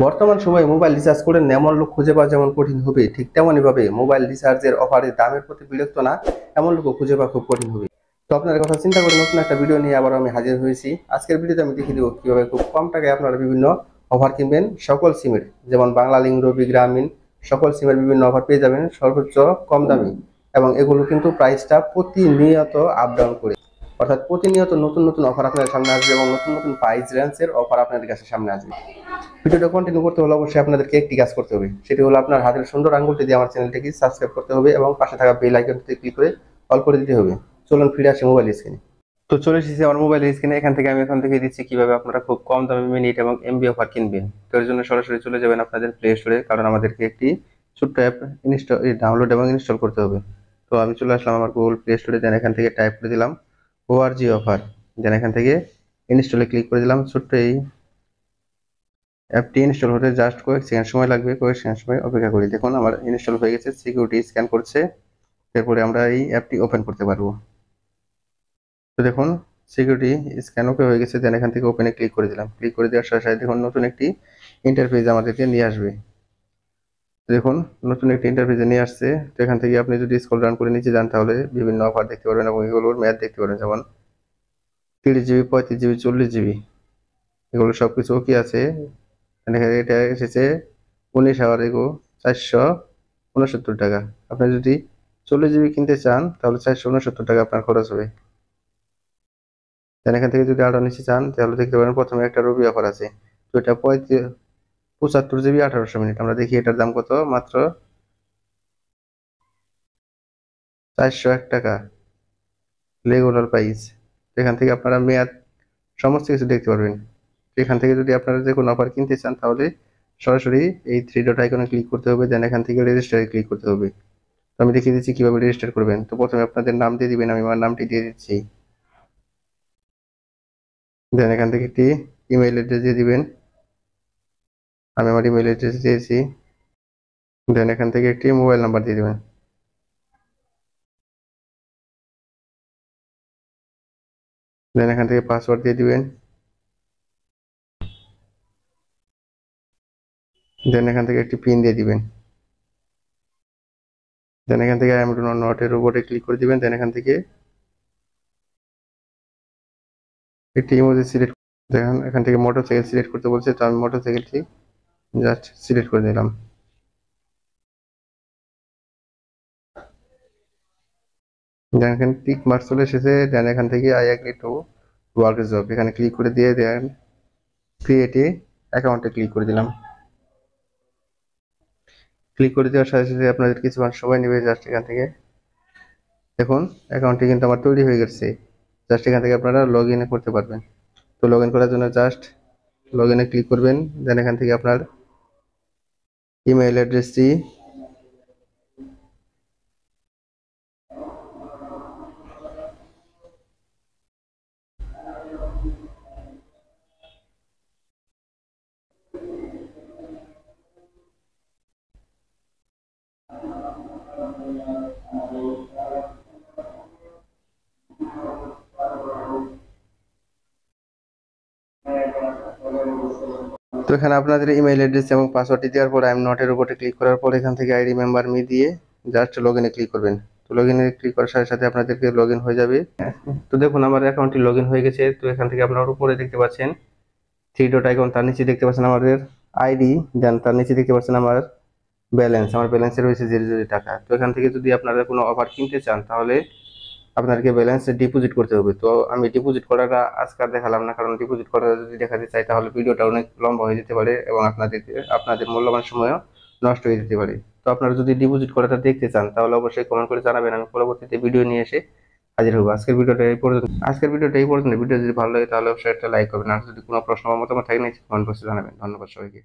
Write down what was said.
বর্তমান সময়ে mobile recharge করে এমন লোক খুঁজে পাওয়া যেমন কঠিন হবে, ঠিক তেমনই ভাবে মোবাইল রিচার্জের অফারে দামের প্রতি বিরক্ত না এমন লোক খুঁজে পাওয়া খুব কঠিন হবে। তো আপনার কথা চিন্তা করে নতুন একটা ভিডিও নিয়ে আবার আমি হাজির হয়েছি। আজকের ভিডিওতে আমি দেখিয়ে দেবো কিভাবে খুব কম টাকায় আপনারা বিভিন্ন অফার কিনবেন সকল সিমের, যেমন বাংলা লিংক, রবি, গ্রামীণ সকল সিমের বিভিন্ন অফার পেয়ে যাবেন সর্বোচ্চ কম দামে। এবং এগুলো কিন্তু প্রাইসটা প্রতিনিয়ত আপ ডাউন করে, অর্থাৎ প্রতিনিয়ত নতুন নতুন অফার আপনাদের সামনে আসবে এবং নতুন নতুন প্রাইস রেঞ্জের অফার আপনাদের কাছে সামনে আসবে। ভিডিওটা কন্টিনিউ করতে হলে অবশ্যই আপনাদেরকে একটি কাজ করতে হবে, সেটি হলো আপনার হাতের সুন্দর আঙ্গুলটি দিয়ে আমার চ্যানেলটিকে সাবস্ক্রাইব করতে হবে এবং পাশে থাকা বেল আইকনটিতে ক্লিক করে অল করে দিতে হবে। চলুন ফিরে আসি মোবাইল স্ক্রিনে। তো চলে এসেছি আমার মোবাইল স্ক্রিনে। এখান থেকে আমি এখন থেকে দিচ্ছি কিভাবে আপনারা খুব কম দামে মিনিট এবং এমবি অফার কিনবেন। তো এর জন্য সরাসরি চলে যাবেন আপনাদের প্লে স্টোরে, কারণ আমাদেরকে একটি ছোট্ট অ্যাপ ডাউনলোড এবং ইনস্টল করতে হবে। তো আমি চলে আসলাম আমার গুগল প্লে স্টোরে, দেন এখান থেকে টাইপ করে দিলাম ওআরজি অফার, দেন এখান থেকে ইনস্টলে ক্লিক করে দিলাম। ছোট্ট এই অ্যাপটি ইনস্টল হতে জাস্ট কয়েক সেকেন্ড সময় লাগবে, কয়েক সেকেন্ড সময় অপেক্ষা করি। দেখুন আমার ইনস্টল হয়ে গেছে, সিকিউরিটি স্ক্যান করছে, এরপরে আমরা এই অ্যাপটি ওপেন করতে পারবো। তো দেখুন সিকিউরিটি স্ক্যান ওকে হয়ে গেছে, দেন এখান থেকে ওপেনে ক্লিক করে দিলাম। ক্লিক করে দেওয়ার সাথে সাথে দেখুন নতুন একটি ইন্টারফেস আমাদেরকে নিয়ে আসবে। দেখুন নতুন একটি ইন্টারফেসে নিয়ে আসছে। তো এখান থেকে আপনি যদি স্ক্রল ডাউন করে নিচে যান তাহলে বিভিন্ন অফার দেখতে পারবেন এবং এগুলোর ম্যাথ দেখতে পারবেন, যেমন 30 জিবি, 35 জিবি, 40 জিবি, এগুলো সবকিছু ওকে আছে। এটা এসেছে 19 আওয়ার এগো 469 টাকা। আপনি যদি 40 জিবি কিনতে চান তাহলে 469 টাকা আপনার খরচ হবে। দেন এখান থেকে যদি আরো নিচে চান তাহলে দেখতে পারেন প্রথমে একটা রবি অফার আছে। তো এটা 75 জিবি 1800 মিনিট। আমরা দেখি এটার দাম কত, মাত্র 401 টাকা রেগুলার প্রাইস। এখান থেকে আপনারা মেয়াদ সমস্ত কিছু দেখতে পারবেন। এখান থেকে যদি আপনারা যে কোনো অফার কিনতে চান তাহলে সরাসরি এই থ্রি ডট আইকনে ক্লিক করতে হবে, দেন এখান থেকে রেজিস্টারে ক্লিক করতে হবে। তো আমি দেখিয়ে দিচ্ছি কিভাবে রেজিস্টার করবেন। তো প্রথমে আপনাদের নাম দিয়ে দিবেন, আমি আমার নামটি দিয়ে দিচ্ছি। দেন এখান থেকে একটি ইমেইল অ্যাড্রেস দিয়ে দিবেন, আমি আমার ইমেইল অ্যাড্রেস দিয়েছি। দেন এখান থেকে একটি মোবাইল নাম্বার দিয়ে দিবেন। দেন এখান থেকে পাসওয়ার্ড দিয়ে দিবেন। দেন এখান থেকে একটি পিন দিয়ে দিবেন। দেন এখান থেকে আই এম নট এ রোবটে ক্লিক করে দিবেন। দেন এখান থেকে একটি ইমোজি সিলেক্ট, দেখেন এখান থেকে মোটরসাইকেল সিলেক্ট করতে বলছে, তো আমি মোটরসাইকেলটি জাস্ট সিলেক্ট করে দিলাম। দেন এখানে টিক মার্ক চলে এসেছে। দেন এখান থেকে I agree to work job এখানে ক্লিক করে দিয়ে দেন ক্রিয়েট এ অ্যাকাউন্টে ক্লিক করে দিলাম। ক্লিক করে দেওয়ার সাথে সাথে আপনাদের কিছুক্ষণ সময় নেবে। জাস্ট এখান থেকে দেখুন অ্যাকাউন্টটি কিন্তু আমার তৈরি হয়ে গেছে। জাস্ট এখান থেকে আপনারা লগ ইন করতে পারবেন। তো লগ ইন করার জন্য জাস্ট লগ ইনে ক্লিক করবেন। দেন এখান থেকে আপনার ইমেইল অ্যাড্রেসটি তো এখানে আপনাদের ইমেইল অ্যাড্রেস এবং পাসওয়ার্ডটি দেওয়ার পর আই এম নট এর উপরে ক্লিক করার পর এখান থেকে আই রিমেম্বার মি দিয়ে জাস্ট লগ ইনে ক্লিক করবেন। তো লগ ইনে ক্লিক করার সাথে সাথে আপনাদেরকে লগ ইন হয়ে যাবে। তো দেখুন আমার অ্যাকাউন্টটি লগ ইন হয়ে গেছে। তো এখান থেকে আপনারা উপরে দেখতে পাচ্ছেন থ্রি ডট আইকন, তার নিচে দেখতে পাচ্ছেন আমাদের আইডি, দেন তার নিচে দেখতে পাচ্ছেন আমার ব্যালেন্স। আমার ব্যালেন্সে রয়েছে 0 টাকা। তো এখান থেকে যদি আপনারা কোনো অফার কিনতে চান তাহলে আপনাদেরকে ব্যালেন্স ডিপোজিট করতে হবে। তো আমি ডিপোজিট করাটা আজকে আর দেখালাম না, কারণ ডিপোজিট করা যদি দেখাতে চাই তাহলে ভিডিওটা অনেক লম্বা হয়ে যেতে পারে এবং আপনাদের মূল্যবান সময়ও নষ্ট হয়ে যেতে পারে। তো আপনারা যদি ডিপোজিট করাটা দেখতে চান তাহলে অবশ্যই কমেন্ট করে জানাবেন, আমি পরবর্তীতে ভিডিও নিয়ে এসে হাজির হবো। আজকের ভিডিওটা এই পর্যন্ত। ভিডিও যদি ভালো লাগে তাহলে অবশ্যই একটা লাইক করবেন, আর যদি কোনো প্রশ্ন বা মতামত থাকে নিচে কমেন্ট বক্সে জানাবেন। ধন্যবাদ সবাইকে।